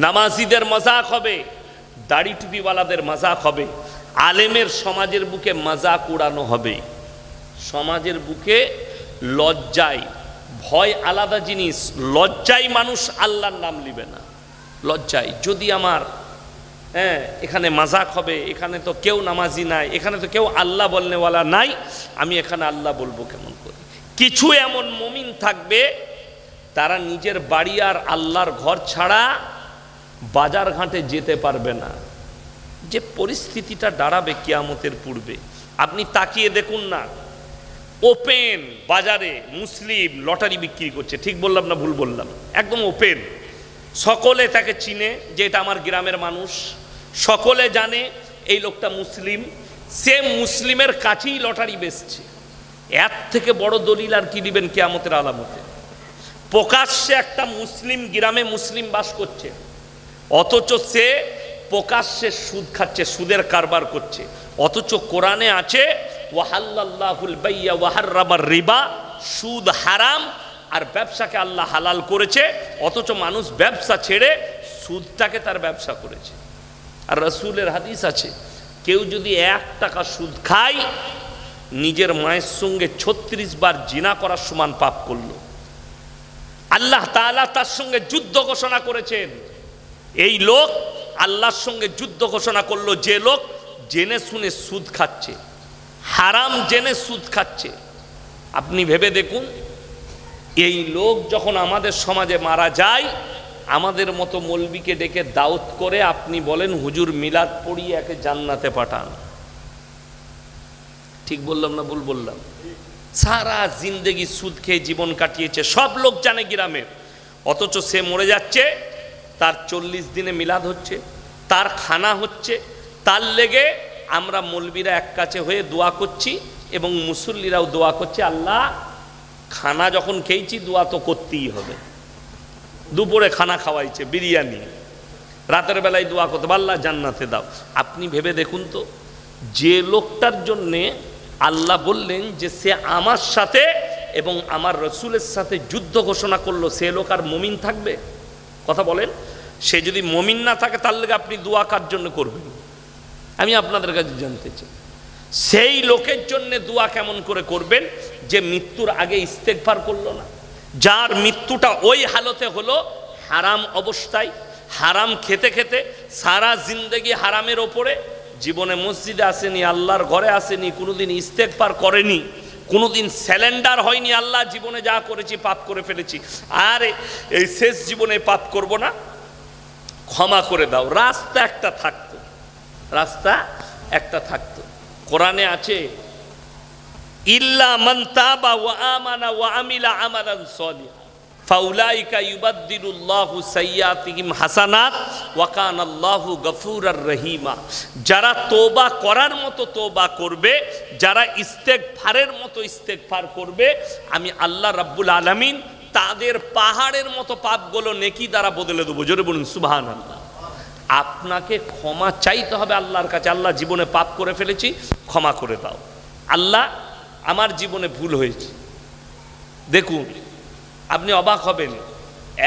নামাজিদের মজাক হবে, দাড়ি টুপিওয়ালাদের মজাক হবে, আলেমের সমাজের বুকে মজাক উড়ানো হবে। সমাজের বুকে লজ্জায়, ভয় আলাদা জিনিস, লজ্জায় মানুষ আল্লাহর নাম নিবে না। লজ্জায় যদি আমার এখানে মাজাক হবে, এখানে তো কেউ নামাজি নাই, এখানে তো কেউ আল্লাহ বলনেওয়ালা নাই, আমি এখানে আল্লাহ বলবো কেমন করে? কিছু এমন মুমিন থাকবে তারা নিজের বাড়ি আর আল্লাহর ঘর ছাড়া বাজার ঘাটে যেতে পারবে না। যে পরিস্থিতিটা দাঁড়াবে কিয়ামতের পূর্বে আপনি তাকিয়ে দেখুন না। ওপেন বাজারে মুসলিম লটারি বিক্রি করছে, ঠিক বললাম না ভুল বললাম? একদম ওপেন, সকলে তাকে চিনে যে এটা আমার গ্রামের মানুষ, সকলে জানে এই লোকটা মুসলিম, সে মুসলিমের কাছেই লটারি বেচছে। এর থেকে বড় দলিল আর কি দিবেন কিয়ামতের আলামতে? প্রকাশ্যে একটা মুসলিম গ্রামে মুসলিম বাস করছে, অথচ সে প্রকাশ্যে সুদ খাচ্ছে, সুদের কারবার করছে। অথচ কোরআনে আছে ওয়াহাল্লাল্লাহুল বাইয়া ওয়া হাররামার রিবা, সুদ হারাম আর ব্যবসাকে আল্লাহ হালাল করেছে। অথচ মানুষ ব্যবসা ছেড়ে সুদটাকে তার ব্যবসা করেছে। আর রাসূলের হাদিস আছে, কেউ যদি 1 টাকা সুদ খায় নিজের মায়ের সঙ্গে 36 বার জিনা করার সমান পাপ করলো। আল্লাহ তাআলা তার সঙ্গে যুদ্ধ ঘোষণা করেছেন। এই লোক আল্লাহর সঙ্গে যুদ্ধ ঘোষণা করলো, যে লোক জেনে শুনে সুদ খাচ্ছে, হারাম জেনে সুদ খাচ্ছে। আপনি ভেবে দেখুন, এই লোক যখন আমাদের সমাজে মারা যায়, আমাদের মতো মৌলবীকে ডেকে দাওয়াত করে আপনি বলেন হুজুর মিলাদ পড়িয়ে একে জান্নাতে পাঠান। ঠিক বললাম না ভুল বললাম? সারা জিন্দেগি সুদ খেয়ে জীবন কাটিয়েছে, সব লোক জানে গ্রামের। অথচ সে মরে যাচ্ছে, তার 40 দিনে মিলাদ হচ্ছে, তার খানা হচ্ছে, তার লেগে আমরা মৌলবীরা এক কাছে হয়ে দোয়া করছি এবং মুসল্লিরাও দোয়া করছে, আল্লাহ খানা যখন খেয়েছি দোয়া তো করতেই হবে। দুপুরে খানা খাওয়াইছে বিরিয়ানি, রাতের বেলায় দোয়া করতে আল্লাহ জান্নাতে দাও। আপনি ভেবে দেখুন তো, যে লোকটার জন্যে আল্লাহ বললেন যে সে আমার সাথে এবং আমার রসুলের সাথে যুদ্ধ ঘোষণা করলো, সে লোক আর মুমিন থাকবে? কথা বলেন। সে যদি মুমিন না থাকে তার লেগে আপনি দোয়া কার জন্য করবেন? আমি আপনাদের কাছে জানতে চাই, সেই লোকের জন্য দোয়া কেমন করে করবেন যে মৃত্যুর আগে ইস্তেগফার করলো না, যার মৃত্যুটা ওই হালতে হলো, হারাম অবস্থায়, হারাম খেতে খেতে সারা জিন্দেগি হারামের ওপরে, জীবনে মসজিদে আসেনি, আল্লাহর ঘরে আসেনি, কোনোদিন ইস্তেগফার করেনি, কোনোদিন স্যালেন্ডার হয়নি, আল্লাহ জীবনে যা করেছি পাপ করে ফেলেছি, আর এই শেষ জীবনে পাপ করব না, ক্ষমা করে দাও। রাস্তা একটা থাকতো, রাস্তা একটা থাকতো। কোরআনে আছে ইল্লা মান তাবা ওয়া আমানা ওয়া আমিলা আমালান সলিহা ফাউলাইকা ইউবাদদিলুল্লাহু সাইয়্যাতিহিম হাসানাত ওয়া কানাল্লাহু গফুরার রহিমা। যারা তওবা করার মতো তওবা করবে, যারা ইস্তেগফারের মতো ইস্তেগফার করবে, আমি আল্লাহ রাব্বুল আলামিন তাদের পাহাড়ের মতো পাপগুলো নেকি দ্বারা বদলে দেবো। জোরে বলুন সুবহানাল্লাহ। আপনাকে ক্ষমা চাইতে হবে আল্লাহর কাছে, আল্লাহ জীবনে পাপ করে ফেলেছি, ক্ষমা করে দাও। আল্লাহ আমার জীবনে ভুল হয়েছে। দেখুন, আপনি অবাক হবেন,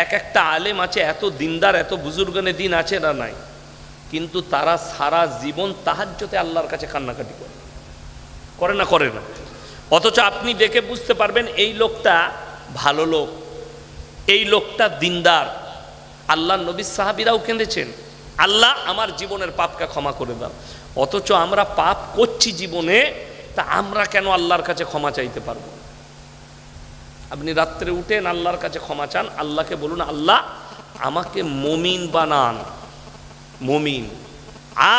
এক একটা আলেম আছে, এত দিনদার, এত বুজুর্গানে দিন আছে না নাই, কিন্তু তারা সারা জীবন তাহাজ্জুদে আল্লাহর কাছে কান্নাকাটি করে না, করে না। অথচ আপনি দেখে বুঝতে পারবেন এই লোকটা ভালো লোক, এই লোকটা দিনদার। আল্লাহ নবী সাহাবীরাও কেঁদেছেন, আল্লাহ আমার জীবনের পাপকে ক্ষমা করে দাও। অথচ আমরা পাপ করছি জীবনে, তা আমরা কেন আল্লাহর কাছে ক্ষমা চাইতে পারবো? আপনি রাত্রে উঠেন, আল্লাহর কাছে ক্ষমা চান, আল্লাহকে বলুন আল্লাহ আমাকে মুমিন বানান। মুমিন,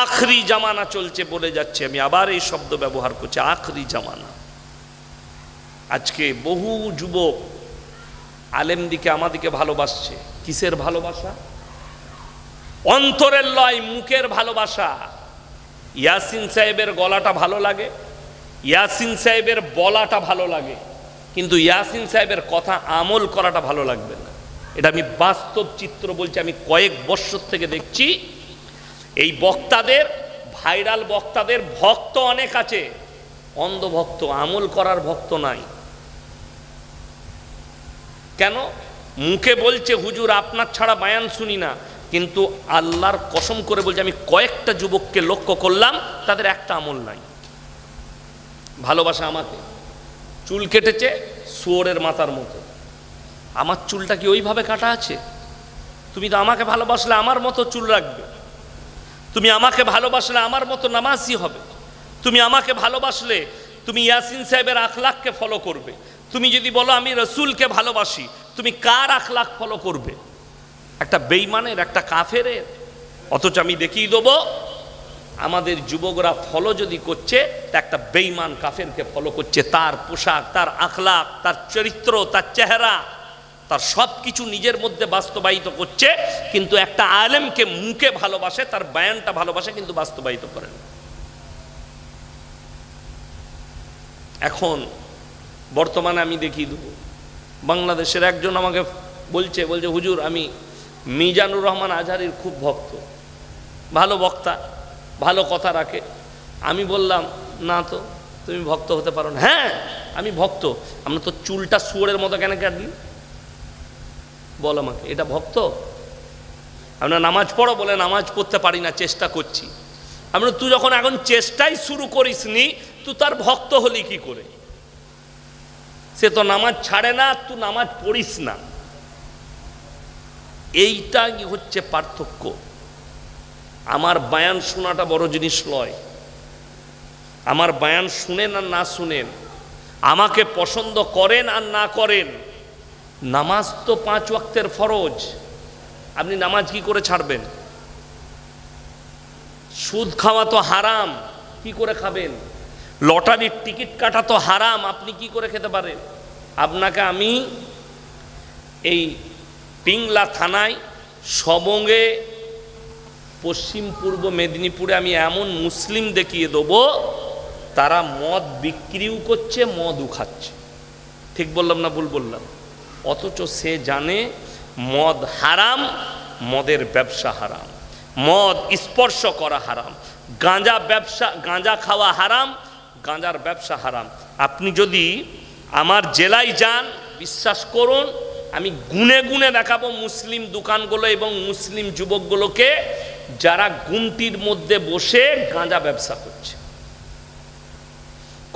আখরি জামানা চলছে বলে যাচ্ছে, আমি আবার এই শব্দ ব্যবহার করছি, আখরি জামানা। আজকে বহু যুবক আলেম দিকে আমাদিকে ভালোবাসছে। কিসের ভালোবাসা? অন্তরের লয়, মুখের ভালোবাসা। ইয়াসিন সাহেবের গলাটা ভালো লাগে, ইয়াসিন সাহেবের বলাটা ভালো লাগে, কিন্তু ইয়াসিন সাহেবের কথা আমল করাটা ভালো লাগবে না। এটা আমি বাস্তব চিত্র বলছি, আমি কয়েক বছর থেকে দেখছি। এই বক্তাদের, ভাইরাল বক্তাদের ভক্ত অনেক আছে, অন্ধ ভক্ত, আমল করার ভক্ত নাই। কেন? মুখে বলছে হুজুর আপনার ছাড়া বায়ান শুনি না, কিন্তু আল্লাহর কসম করে বলছি, আমি কয়েকটা যুবককে লক্ষ্য করলাম, তাদের একটা আমল নাই। ভালোবাসা আমাকে, চুল কেটেছে শুয়োরের মাথার মতো। আমার চুলটা কি ওইভাবে কাটা আছে? তুমি তো আমাকে ভালোবাসলে আমার মতো চুল রাখবে, তুমি আমাকে ভালোবাসলে আমার মতো নামাজি হবে, তুমি আমাকে ভালোবাসলে তুমি ইয়াসিন সাহেবের আখলাককে ফলো করবে। তুমি যদি বলো আমি রসুলকে ভালোবাসি, তুমি কার আখলাক ফলো করবে? একটা বেঈমানের, একটা কাফেরের। অথচ আমি দেখিয়ে দেবো আমাদের যুবকরা ফলো যদি করছে, তা একটা বেঈমান কাফেরকে ফলো করছে। তার পোশাক, তার আখলাক, তার চরিত্র, তার চেহারা, তার সব কিছু নিজের মধ্যে বাস্তবায়িত করছে, কিন্তু একটা আলেমকে মুখে ভালোবাসে, তার বয়ানটা ভালোবাসে, কিন্তু বাস্তবায়িত করেন। এখন বর্তমানে আমি দেখিয়ে দেবো, বাংলাদেশের একজন আমাকে বলছে হুজুর আমি মিজানুর রহমান আজহারির খুব ভক্ত, ভালো বক্তা, ভালো কথা রাখে। আমি বললাম না তো, তুমি ভক্ত হতে পারো না। হ্যাঁ আমি ভক্ত। আমরা তো চুলটা শুয়োরের মতো কেন কাটলি? বল আমাকে, এটা ভক্ত? আমরা নামাজ পড়ো, বলে নামাজ পড়তে পারি না, চেষ্টা করছি। আমরা তুই যখন এখন চেষ্টাই শুরু করিস নি, তুই তার ভক্ত হলি কি করে? সে তো নামাজ ছাড়ে না, তুই নামাজ পড়িস না। এইটাই হচ্ছে পার্থক্য। আমার বয়ান শোনাটা বড় জিনিস নয়। আমার বয়ান শুনেন আর না শুনেন, আমাকে পছন্দ করেন আর না করেন, নামাজ তো 5 ওয়াক্তের ফরজ। আপনি নামাজ কি করে ছাড়বেন? সুদ খাওয়া তো হারাম, কি করে খাবেন? লটারির টিকিট কাটা তো হারাম, আপনি কি করে খেতে পারেন? আপনাকে আমি এই পিংলা থানায় সবঙ্গে পশ্চিম পূর্ব মেদিনীপুরে আমি এমন মুসলিম দেখিয়ে দেবো, তারা মদ বিক্রিও করছে, মদও খাচ্ছে। ঠিক বললাম না ভুল বললাম? অথচ সে জানে মদ হারাম, মদের ব্যবসা হারাম, মদ স্পর্শ করা হারাম, গাঁজা ব্যবসা, গাঁজা খাওয়া হারাম, গাঁজার ব্যবসা হারাম। আপনি যদি আমার জেলায় যান, বিশ্বাস করুন আমি গুনে গুনে দেখাবো মুসলিম দোকানগুলো এবং মুসলিম যুবকগুলোকে যারা গুমটির মধ্যে বসে গাঁজা ব্যবসা করছে।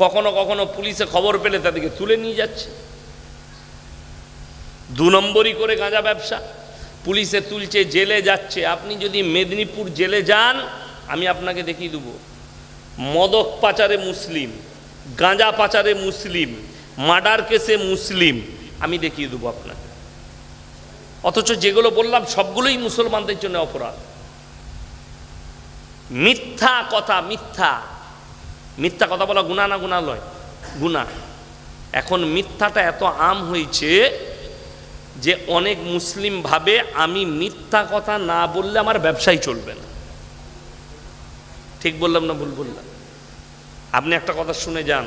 কখনো কখনো পুলিশে খবর পেলে তাদেরকে তুলে নিয়ে যাচ্ছে। 2 নম্বরই করে গাঁজা ব্যবসা, পুলিশে তুলছে, জেলে যাচ্ছে। আপনি যদি মেদিনীপুর জেলে যান, আমি আপনাকে দেখিয়ে দেবো মদক পাচারে মুসলিম, গাঁজা পাচারে মুসলিম, মার্ডার কেসে মুসলিম, আমি দেখিয়ে দেবো আপনাকে। অথচ যেগুলো বললাম সবগুলোই মুসলমানদের জন্য অপরাধ। মিথ্যা কথা, মিথ্যা কথা বলা গুনাহ না গুনাহ নয়? গুনাহ। এখন মিথ্যাটা এত আম হয়েছে যে অনেক মুসলিম ভাবে আমি মিথ্যা কথা না বললে আমার ব্যবসাই চলবে না। ঠিক বললাম না ভুল বললাম? আপনি একটা কথা শুনে যান,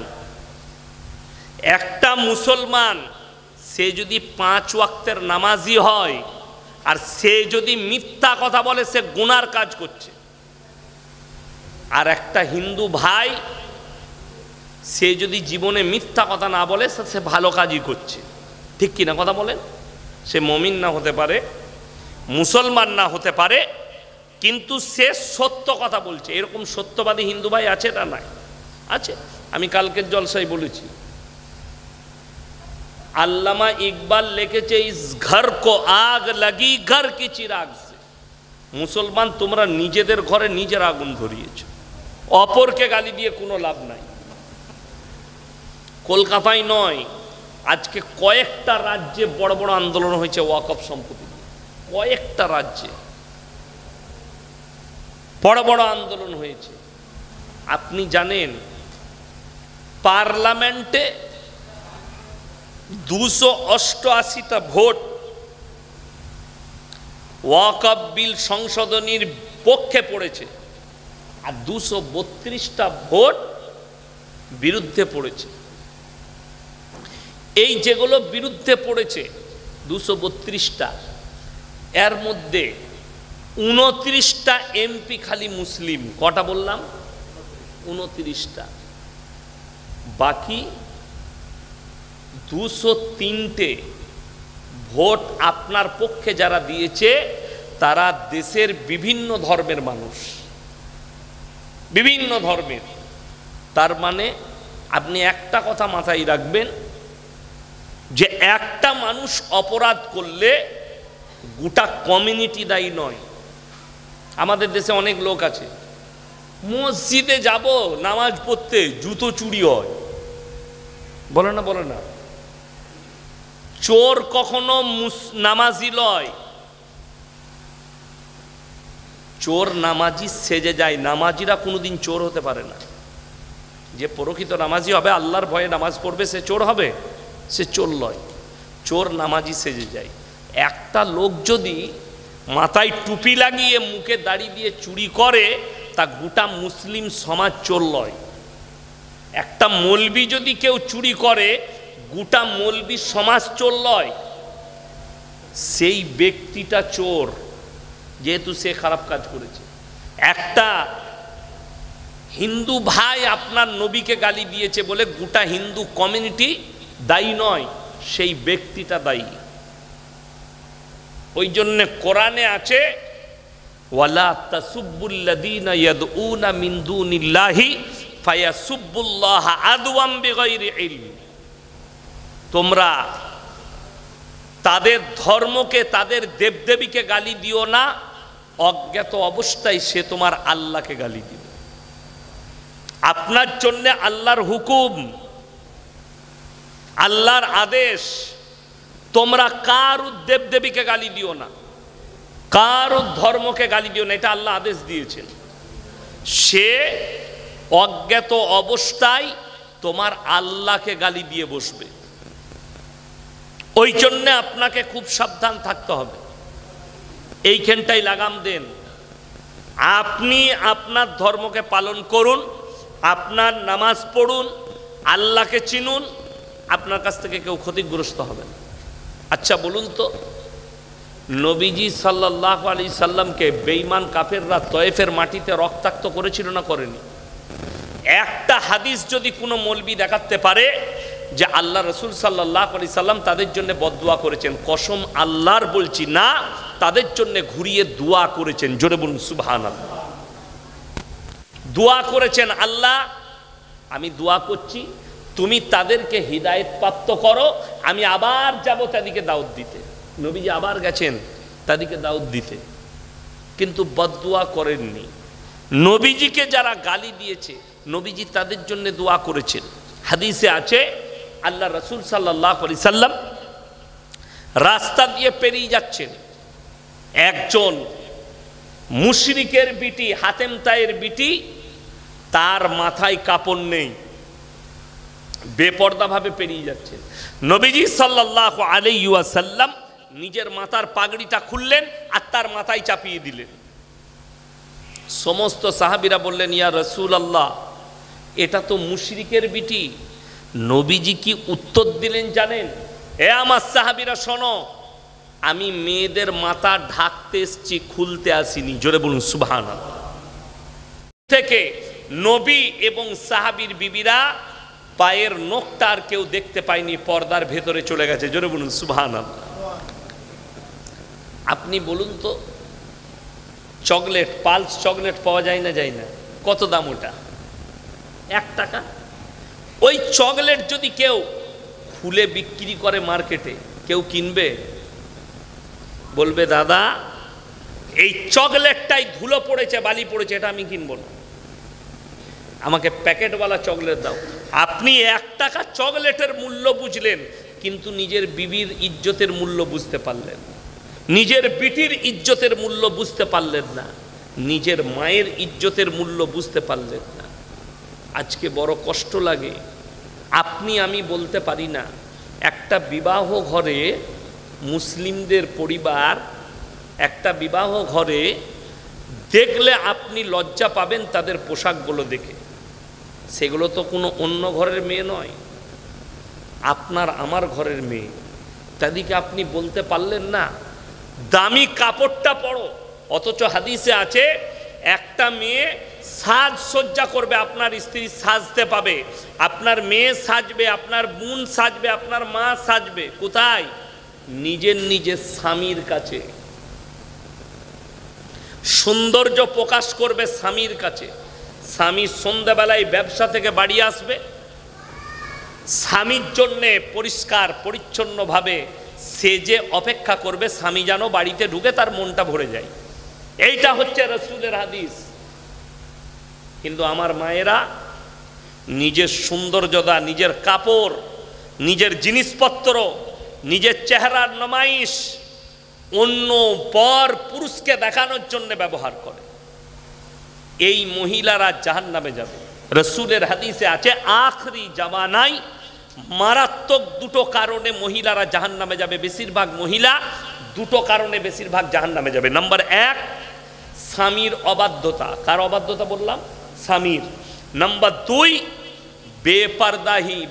একটা মুসলমান সে যদি 5 ওয়াক্তের নামাজি হয় আর সে যদি মিথ্যা কথা বলে, সে গুনার কাজ করছে। আর একটা হিন্দু ভাই সে যদি জীবনে মিথ্যা কথা না বলে, সে ভালো কাজই করছে। ঠিক কিনা কথা বলেন? সে মুমিন না হতে পারে, মুসলমান না হতে পারে, কিন্তু সে সত্য কথা বলছে। এরকম সত্যবাদী হিন্দু ভাই আছে না? নাই, আছে। আমি কালকের জলসায় বলেছি, আল্লামা ইকবাল লিখেছে ইস ঘর কো আগ লাগি ঘর কি চিরাগ সে। মুসলমান তোমরা নিজেদের ঘরে নিজের আগুন ধরিয়েছ, অপরকে গালি দিয়ে কোনো লাভ নাই। কলকাতায় নয়, আজকে কয়েকটা রাজ্যে বড় বড় আন্দোলন হয়েছে ওয়াকফ সম্পত্তি, কয়েকটা রাজ্যে বড় বড় আন্দোলন হয়েছে। আপনি জানেন পার্লামেন্টে 288টা ভোট ওয়াকফ বিল সংশোধনীর পক্ষে পড়েছে, আর 232টা ভোট বিরুদ্ধে পড়েছে। এই যেগুলো বিরুদ্ধে পড়েছে 232টা, এর মধ্যে 29টা এমপি খালি মুসলিম। কটা বললাম? 29টা। বাকি 203টে ভোট আপনার পক্ষে যারা দিয়েছে তারা দেশের বিভিন্ন ধর্মের মানুষ, বিভিন্ন ধর্মের। তার মানে আপনি একটা কথা মাথায় রাখবেন যে একটা মানুষ অপরাধ করলে গোটা কমিউনিটি দায়ী নয়। আমাদের দেশে অনেক লোক আছে, মসজিদে যাব নামাজ পড়তে, জুতো চুরি হয়, বলে না বলে না। চোর কখনো নামাজি লয়, চোর নামাজি সেজে যায়, নামাজিরা কোনোদিন চোর হতে পারে না। যে প্রকৃত নামাজি হবে, আল্লাহর ভয়ে নামাজ পড়বে, সে চোর হবে? সে চোর লয়, চোর নামাজি সেজে যায়। একটা লোক যদি মাথায় টুপি লাগিয়ে মুখে দাড়ি দিয়ে চুরি করে, তা গোটা মুসলিম সমাজ চোর লয়। একটা মৌলবি যদি কেউ চুরি করে, গোটা মৌলবি সমাজ চোর লয়। সেই ব্যক্তিটা চোর, যেহেতু সে খারাপ কাজ করেছে। একটা হিন্দু ভাই আপনার নবীকে গালি দিয়েছে বলে গোটা হিন্দু কমিউনিটি দায়ী নয়, সেই ব্যক্তিটা দায়ী। ওই জন্য কোরআনে আছে, ওয়ালা তাসুব্বুল্লাযীনা ইয়াদউনা মিন দুনিল্লাহি ফায়াসুব্বুল্লাহা আদওয়াম বিগাইরি ইলম। তোমরা তাদের ধর্মকে, তাদের দেবদেবীকে গালি দিও না, অজ্ঞাত অবস্থায় সে তোমার আল্লাহকে গালি দিবে। আপনার জন্য আল্লাহর হুকুম, আল্লাহর আদেশ, তোমরা কার দেবদেবীকে গালি দিও না, কার ধর্মকে গালি দিও না, এটা আল্লাহ আদেশ দিয়েছেন। সে অজ্ঞাত অবস্থায় তোমার আল্লাহকে গালি দিয়ে বসবে। ওই জন্যে আপনাকে খুব সাবধান থাকতে হবে। এইখানটাই লাগাম দেন। আপনি আপনার ধর্মকে পালন করুন, আপনার নামাজ পড়ুন, আল্লাহকে চিনুন, আপনার কাছ থেকে কেউ ক্ষতিগ্রস্ত হবে না। আচ্ছা বলুন তো, নবীজি সাল্লাল্লাহু আলাইহি সাল্লামকে বেঈমান কাফেররা তয়েফের মাটিতে রক্তাক্ত করেছিল না করেনি? একটা হাদিস যদি কোনো মৌলবি দেখাতে পারে যে আল্লাহ রসুল সাল্লাল্লাহু আলাইহি সাল্লাম তাদের জন্য বদদুয়া করেছেন, কসম আল্লাহর বলছি না, তাদের জন্য ঘুরিয়ে দোয়া করেছেন, জোরে বলুন সুবহানাল্লাহ। দোয়া করেছেন, আল্লাহ আমি দোয়া করছি তুমি তাদেরকে হিদায়েত প্রাপ্ত করো, আমি আবার যাব তাদেরকে দাওয়াত দিতে। নবীজি আবার গেছেন তাদেরকে দাওয়াত দিতে, কিন্তু বদদুয়া করেননি। নবীজিকে যারা গালি দিয়েছে, নবীজি তাদের জন্য দোয়া করেছেন। হাদিসে আছে, আল্লাহ রসুল সাল্লাল্লাহু আলাইহি সাল্লাম রাস্তা দিয়ে পেরিয়ে যাচ্ছেন, একজন মুশরিকের বিটি, হাতেম তায়ের বিটি, তার মাথায় কাপড় নেই, বেপর্দাভাবে পেরিয়ে যাচ্ছেন। নবীজি সাল্লাল্লাহু আলাইহি ওয়াসাল্লাম নিজের মাথার পাগড়িটা খুললেন আর তার মাথায় চাপিয়ে দিলেন। সমস্ত সাহাবীরা বললেন, ইয়া রাসূলুল্লাহ, এটা তো মুশরিকের বিটি। নবীজি কি উত্তর দিলেন জানেন? এ আমার সাহাবীরা শোনো, আমি মেয়েদের মাথা ঢাকতে এসেছি, খুলতে আসিনি, জোরে বলুন সুবহানাল্লাহ। থেকে নবী এবং সাহাবীর বিবিরা পায়ের নখটা আর কেউ দেখতে পায়নি, পর্দার ভেতরে চলে গেছে, জোরে বলুন সুবহানাল্লাহ। আপনি বলুন তো, চকলেট, পালস চকলেট পাওয়া যায় না, যায় না? কত দাম ওটা? 1 টাকা। ওই চকলেট যদি কেউ খুলে বিক্রি করে মার্কেটে, কেউ কিনবে? বলবে দাদা এই চকলেটটাই ধুলো পড়েছে, বালি পড়েছে, এটা আমি কিনবো না, আমাকে প্যাকেটওয়ালা চকলেট দাও। আপনি 1 টাকা চকলেটের মূল্য বুঝলেন, কিন্তু নিজের বিবির ইজ্জতের মূল্য বুঝতে পারলেন, নিজের বিটির ইজ্জতের মূল্য বুঝতে পারলেন না, নিজের মায়ের ইজ্জতের মূল্য বুঝতে পারলেন না। আজকে বড় কষ্ট লাগে। আপনি আমি বলতে পারি না, একটা বিবাহ ঘরে, মুসলিমদের পরিবার, একটা বিবাহ ঘরে দেখলে আপনি লজ্জা পাবেন তাদের পোশাকগুলো দেখে। সেগুলো তো কোনো অন্য ঘরের মেয়ে নয়, আপনার আমার ঘরের মেয়ে। তাদেরকে আপনি বলতে পারলেন না দামি কাপড়টা পরো, অথচ হাদিসে আছে একটা মেয়ে সাজসজ্জা করবে, আপনার স্ত্রী সাজতে পাবে, আপনার মেয়ে সাজবে, আপনার বোন সাজবে, আপনার মা সাজবে। কোথায়? নিজের নিজের স্বামীর কাছে। সৌন্দর্য প্রকাশ করবে স্বামীর কাছে। স্বামী সন্ধ্যাবেলায় ব্যবসা থেকে বাড়ি আসবে, স্বামীর জন্যে পরিষ্কার পরিচ্ছন্নভাবে সেজে অপেক্ষা করবে, স্বামী যেন বাড়িতে ঢুকে তার মনটা ভরে যায়। এইটা হচ্ছে রাসূলের হাদিস। কিন্তু আমার মায়েরা নিজের সৌন্দর্যতা, নিজের কাপড়, নিজের জিনিসপত্র, নিজের চেহারার নমাইশ অন্য পর পুরুষকে দেখানোর জন্য ব্যবহার করে। এই মহিলারা জাহান্নামে যাবে। রাসূলের হাদিসে আছে আখরি জামানায় মারাত্মক দুটো কারণে মহিলারা জাহান্নামে যাবে। বেশিরভাগ মহিলা দুটো কারণে বেশিরভাগ জাহান্নামে যাবে। নাম্বার 1, স্বামীর অবাধ্যতা। কার অবাধ্যতা বললাম? স্বামীর। নাম্বার 2,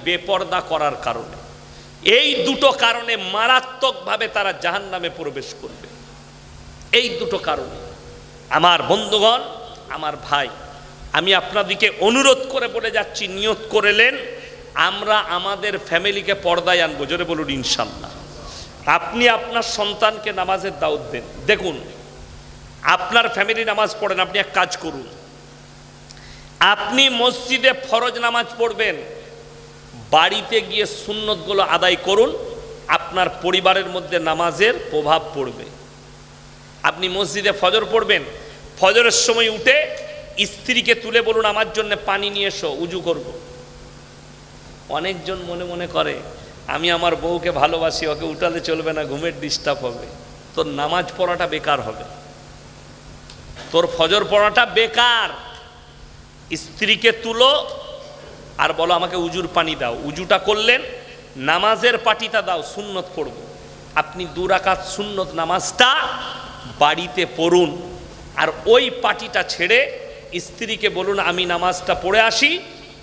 বেপর্দা করার কারণে। এই দুটো কারণে মারাত্মকভাবে তারা জাহান্নামে প্রবেশ করবে। এই দুটো কারণে আমার বন্ধুগণ, আমার ভাই, আমি আপনাদেরকে অনুরোধ করে বলে যাচ্ছি, নিয়ত করেলেন আমরা আমাদের ফ্যামিলিকে পর্দায় আনবো। জোরে বলুন ইনশাল্লাহ। আপনি আপনার সন্তানকে নামাজের দাওয়াত দেন। দেখুন, আপনার ফ্যামিলি নামাজ পড়েন, আপনি এক কাজ করুন, আপনি মসজিদে ফরজ নামাজ পড়বেন, বাড়িতে গিয়ে সুন্নতগুলো আদায় করুন, আপনার পরিবারের মধ্যে নামাজের প্রভাব পড়বে। আপনি মসজিদে ফজর পড়বেন, ফজরের সময় উঠে স্ত্রীকে তুলে বলুন আমার জন্য পানি নিয়ে এসো, উজু করব। অনেকজন মনে মনে করে আমি আমার বউকে ভালোবাসি, ওকে উঠালে চলবে না, ঘুমের ডিস্টার্ব হবে। তোর নামাজ পড়াটা বেকার হবে, তোর ফজর পড়াটা বেকার। স্ত্রীকে তুলো আর বলো আমাকে উজুর পানি দাও। উজুটা করলেন, নামাজের পাটিটা দাও, সুন্নত পড়ব। আপনি 2 রাকাত সুন্নত নামাজটা বাড়িতে পড়ুন, আর ওই পাটিটা ছেড়ে স্ত্রীকে বলুন আমি নামাজটা পড়ে আসি,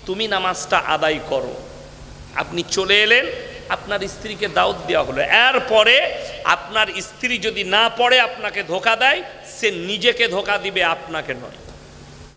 তুমি নামাজটা আদায় করো। আপনি চলে এলেন, আপনার স্ত্রীকে দাওয়াত দেওয়া হলো। এরপরে আপনার স্ত্রী যদি না পড়ে আপনাকে ধোঁকা দেয়, সে নিজেকে ধোঁকা দিবে, আপনাকে নয়।